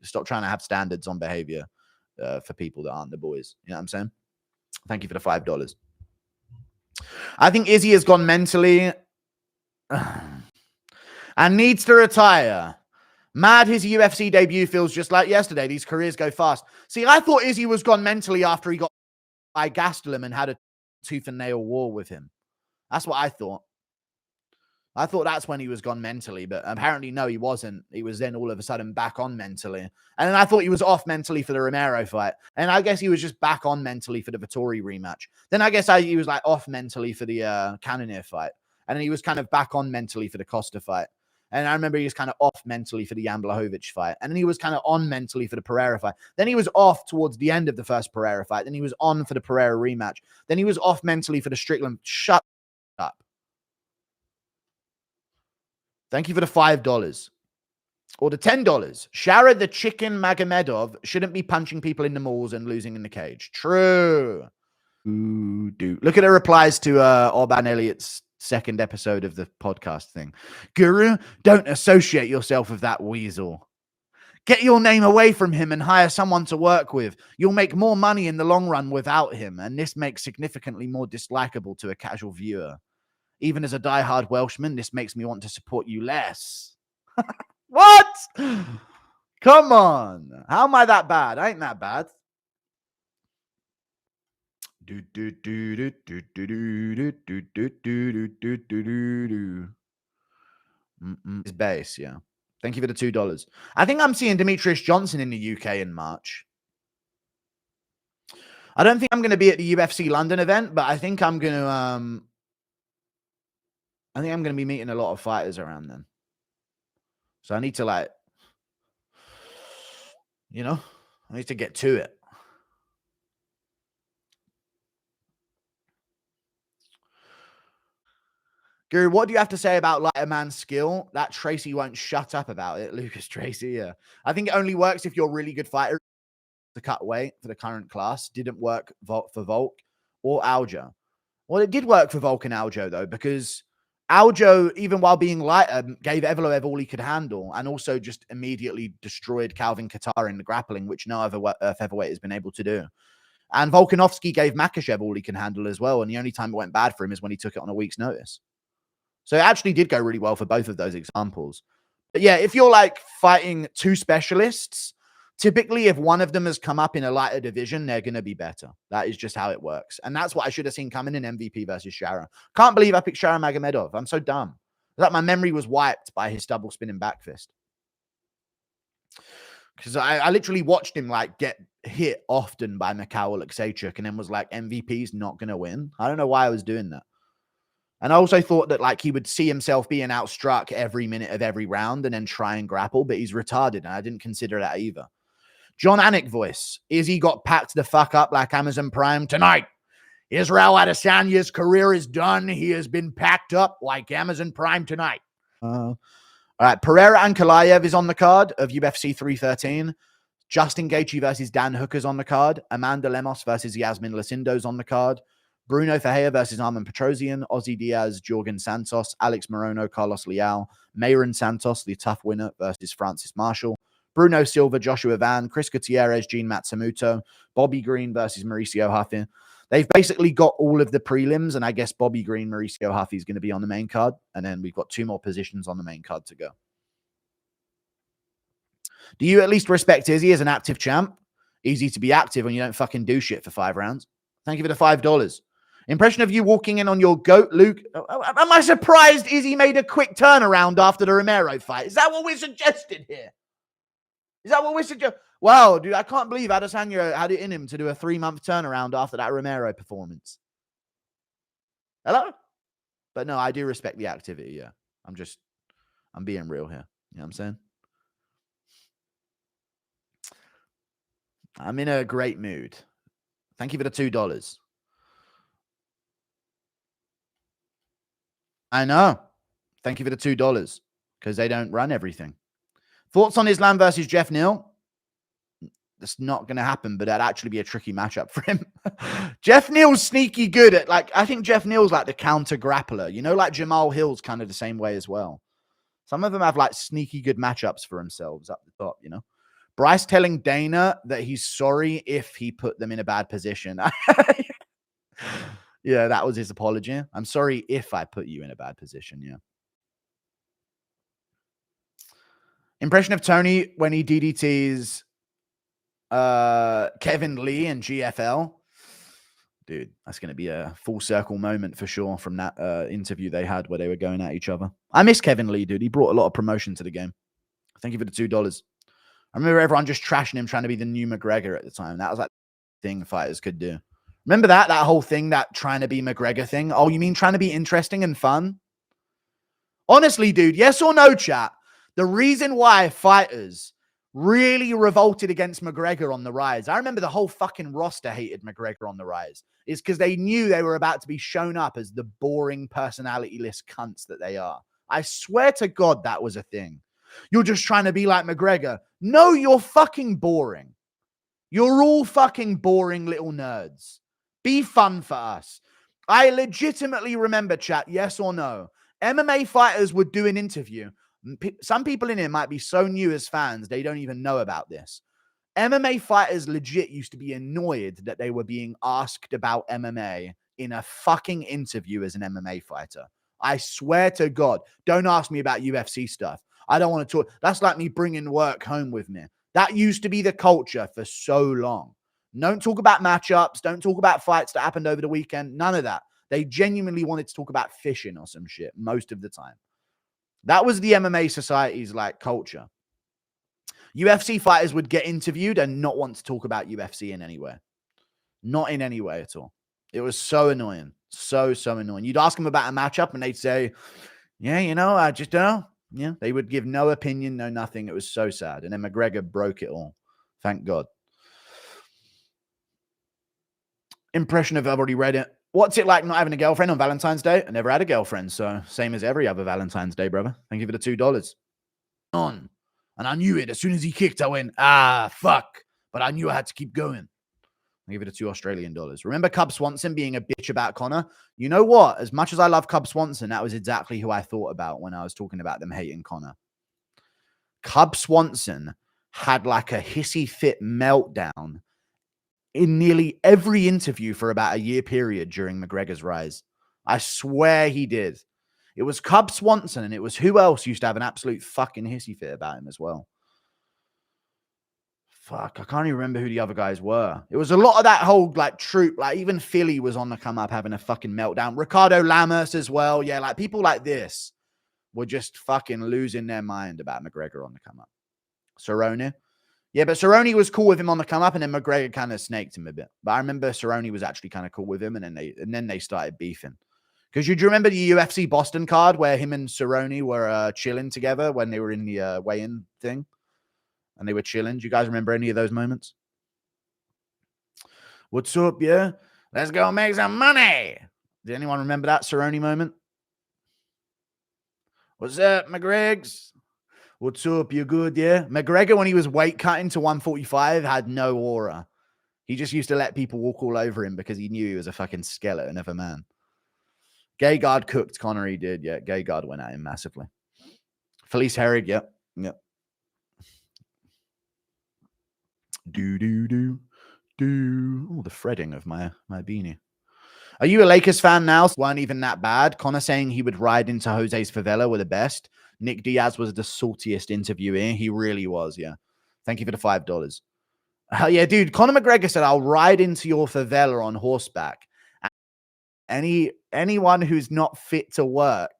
Stop trying to have standards on behavior for people that aren't the boys. You know what I'm saying? Thank you for the $5. I think Izzy has gone mentally and needs to retire. Mad his UFC debut feels just like yesterday. These careers go fast. See, I thought Izzy was gone mentally after he got by Gastelum and had a tooth and nail war with him. That's what I thought. I thought that's when he was gone mentally, but apparently no, he wasn't. He was then all of a sudden back on mentally. And then I thought he was off mentally for the Romero fight. And I guess he was just back on mentally for the Vettori rematch. Then I guess he was like off mentally for the Cannonier fight. And then he was kind of back on mentally for the Costa fight. And I remember he was kind of off mentally for the Jan Blachowicz fight. And then he was kind of on mentally for the Pereira fight. Then he was off towards the end of the first Pereira fight. Then he was on for the Pereira rematch. Then he was off mentally for the Strickland. Shut up. Thank you for the $5. Or the $10. Shara the Chicken Magomedov shouldn't be punching people in the malls and losing in the cage. True. Look at the replies to Orban Elliott's second episode of the podcast thing. Guru, don't associate yourself with that weasel. Get your name away from him and hire someone to work with. You'll make more money in the long run without him, and this makes significantly more dislikable to a casual viewer. Even as a diehard Welshman, this makes me want to support you less. What? Come on. How am I that bad? I ain't that bad. His base, yeah. Thank you for the $2. I think I'm seeing Demetrius Johnson in the UK in March. I don't think I'm going to be at the UFC London event, but I think I'm going to be meeting a lot of fighters around then. So I need to I need to get to it. Guru, what do you have to say about lighter man's skill? That Tracy won't shut up about it. Lucas Tracy, yeah. I think it only works if you're a really good fighter to cut weight for the current class. Didn't work for Volk or Aljo. Well, it did work for Volk and Aljo, though, because Aljo, even while being lighter, gave Evloev all he could handle and also just immediately destroyed Calvin Kattar in the grappling, which no other featherweight has been able to do. And Volkanovski gave Makhachev all he can handle as well, and the only time it went bad for him is when he took it on a week's notice. So it actually did go really well for both of those examples. But yeah, if you're fighting two specialists, typically if one of them has come up in a lighter division, they're going to be better. That is just how it works. And that's what I should have seen coming in MVP versus Shara. Can't believe I picked Shara Magomedov. I'm so dumb. My memory was wiped by his double spinning back fist. Because I literally watched him get hit often by Mikhail Alekseychuk and then was like, MVP's not going to win. I don't know why I was doing that. And I also thought that he would see himself being outstruck every minute of every round and then try and grapple, but he's retarded, and I didn't consider that either. John Anik voice. Izzy got packed the fuck up like Amazon Prime tonight. Israel Adesanya's career is done. He has been packed up like Amazon Prime tonight. All right, Pereira Ankalaev is on the card of UFC 313. Justin Gaethje versus Dan Hooker's on the card. Amanda Lemos versus Yasmin Lucindo's on the card. Bruno Ferreira versus Armin Petrosian, Ozzy Diaz, Jorgen Santos, Alex Morono, Carlos Leal, Mayron Santos, the tough winner versus Francis Marshall, Bruno Silva, Joshua Van, Chris Gutierrez, Gene Matsumoto, Bobby Green versus Mauricio Huffy. They've basically got all of the prelims, and I guess Bobby Green, Mauricio Huffy is going to be on the main card, and then we've got 2 more positions on the main card to go. Do you at least respect Izzy as an active champ? Easy to be active when you don't fucking do shit for 5 rounds. Thank you for the $5. Impression of you walking in on your goat, Luke. Am I surprised Izzy made a quick turnaround after the Romero fight? Is that what we're suggesting here? Is that what we're suggesting? Wow, dude, I can't believe Adesanya had it in him to do a 3-month turnaround after that Romero performance. Hello? But no, I do respect the activity, yeah. I'm being real here. You know what I'm saying? I'm in a great mood. Thank you for the $2. I know. Thank you for the $2 because they don't run everything. Thoughts on Islam versus Jeff Neal? That's not going to happen, but that'd actually be a tricky matchup for him. Jeff Neal's sneaky good at I think Jeff Neal's the counter grappler. Jamal Hill's kind of the same way as well. Some of them have sneaky good matchups for themselves up the top, Bryce telling Dana that he's sorry if he put them in a bad position. Yeah, that was his apology. I'm sorry if I put you in a bad position. Yeah. Impression of Tony when he DDTs Kevin Lee and GFL. Dude, that's going to be a full circle moment for sure from that interview they had where they were going at each other. I miss Kevin Lee, dude. He brought a lot of promotion to the game. Thank you for the $2. I remember everyone just trashing him, trying to be the new McGregor at the time. That was like the thing fighters could do. Remember that whole thing, that trying to be McGregor thing? Oh, you mean trying to be interesting and fun? Honestly, dude, yes or no, chat? The reason why fighters really revolted against McGregor on the rise, I remember the whole fucking roster hated McGregor on the rise, is because they knew they were about to be shown up as the boring, personality-less cunts that they are. I swear to God that was a thing. You're just trying to be like McGregor. No, you're fucking boring. You're all fucking boring little nerds. Be fun for us. I legitimately remember, chat, yes or no, MMA fighters would do an interview. Some people in here might be so new as fans, they don't even know about this. MMA fighters legit used to be annoyed that they were being asked about MMA in a fucking interview as an MMA fighter. I swear to God, don't ask me about UFC stuff. I don't want to talk. That's like me bringing work home with me. That used to be the culture for so long. Don't talk about matchups. Don't talk about fights that happened over the weekend. None of that. They genuinely wanted to talk about fishing or some shit most of the time. That was the MMA society's like culture. UFC fighters would get interviewed and not want to talk about UFC in any way. Not in any way at all. It was so annoying. So annoying. You'd ask them about a matchup and they'd say, yeah, you know, I just don't know. Yeah, they would give no opinion, no nothing. It was so sad. And then McGregor broke it all. Thank God. Impression of, I've already read it. What's it like not having a girlfriend on Valentine's Day? I never had a girlfriend, so same as every other Valentine's Day, brother. Thank you for the $2. On. And I knew it. As soon as he kicked, I went, fuck. But I knew I had to keep going. I'll give it a $2 Australian. Remember Cub Swanson being a bitch about Conor? You know what? As much as I love Cub Swanson, that was exactly who I thought about when I was talking about them hating Conor. Cub Swanson had like a hissy fit meltdown in nearly every interview for about a year period during McGregor's rise. I swear he did. It was Cub Swanson, and it was who else used to have an absolute fucking hissy fit about him as well. Fuck, I can't even remember who the other guys were. It was a lot of that whole like troop. Like even Philly was on the come up having a fucking meltdown. Ricardo Lamas as well. Yeah, like people like this were just fucking losing their mind about McGregor on the come up. Cerrone. Yeah, but Cerrone was cool with him on the come up, and then McGregor kind of snaked him a bit. But I remember Cerrone was actually kind of cool with him, and then they started beefing. Because you remember the UFC Boston card where him and Cerrone were chilling together when they were in the weigh-in thing? And they were chilling. Do you guys remember any of those moments? What's up, yeah? Let's go make some money. Did anyone remember that Cerrone moment? What's up, McGregor's? What's up? You good, yeah? McGregor, when he was weight cutting to 145, had no aura. He just used to let people walk all over him because he knew he was a fucking skeleton of a man. Gegard cooked Conor, he did, yeah. Gegard went at him massively. Felice Herrig, yep. Do. Oh, the threading of my beanie. Are you a Lakers fan now? Weren't even that bad. Conor saying he would ride into Jose's favela were the best. Nick Diaz was the saltiest interviewee. He really was, yeah. Thank you for the $5. Hell yeah, dude. Conor McGregor said, I'll ride into your favela on horseback. Anyone who's not fit to work,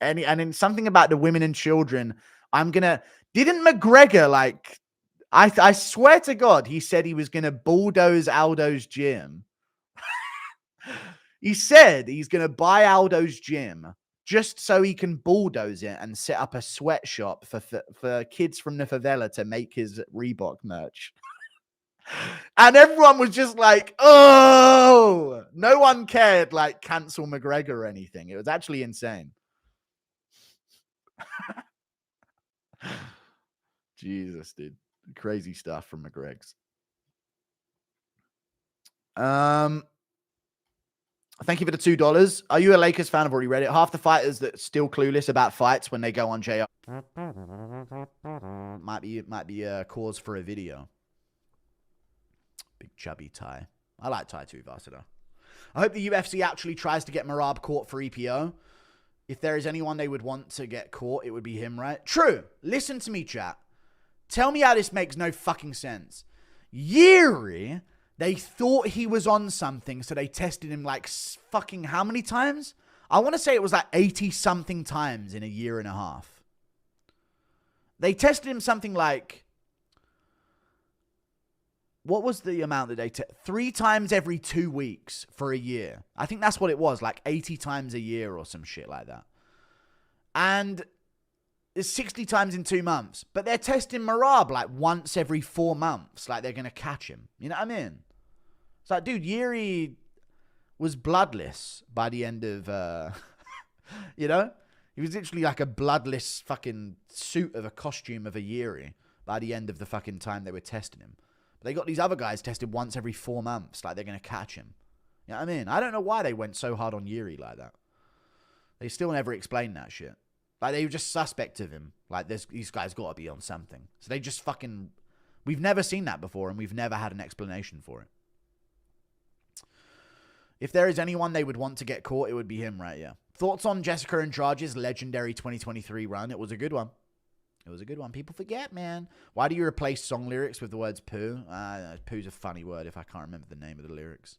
and then something about the women and children, didn't McGregor like... I swear to God, he said he was going to bulldoze Aldo's gym. He said he's going to buy Aldo's gym just so he can bulldoze it and set up a sweatshop for kids from the favela to make his Reebok merch. And everyone was just like, oh, no one cared, like cancel McGregor or anything. It was actually insane. Jesus, dude. Crazy stuff from McGregor's. Thank you for the $2. Are you a Lakers fan? I've already read it. Half the fighters that still clueless about fights when they go on JR. Might be a cause for a video. Big chubby Ty. I like Ty too, Varsada. I hope the UFC actually tries to get Merab caught for EPO. If there is anyone they would want to get caught, it would be him, right? True. Listen to me, chat. Tell me how this makes no fucking sense. Yuri, they thought he was on something, so they tested him like fucking how many times? I want to say it was like 80-something times in a year and a half. They tested him something like... What was the amount that they... 3 times every 2 weeks for a year. I think that's what it was. Like 80 times a year or some shit like that. And it's 60 times in 2 months. But they're testing Merab like once every 4 months. Like they're going to catch him. You know what I mean? It's like, dude, Yuri was bloodless by the end of... you know? He was literally like a bloodless fucking suit of a costume of a Yuri by the end of the fucking time they were testing him. They got these other guys tested once every 4 months. Like, they're going to catch him. You know what I mean? I don't know why they went so hard on Yuri like that. They still never explained that shit. Like, they were just suspect of him. Like, these guys got to be on something. So they just fucking... We've never seen that before, and we've never had an explanation for it. If there is anyone they would want to get caught, it would be him, right? Yeah. Thoughts on Jessica Andrade's legendary 2023 run? It was a good one. It was a good one. People forget, man. Why do you replace song lyrics with the words poo? Poo's a funny word if I can't remember the name of the lyrics.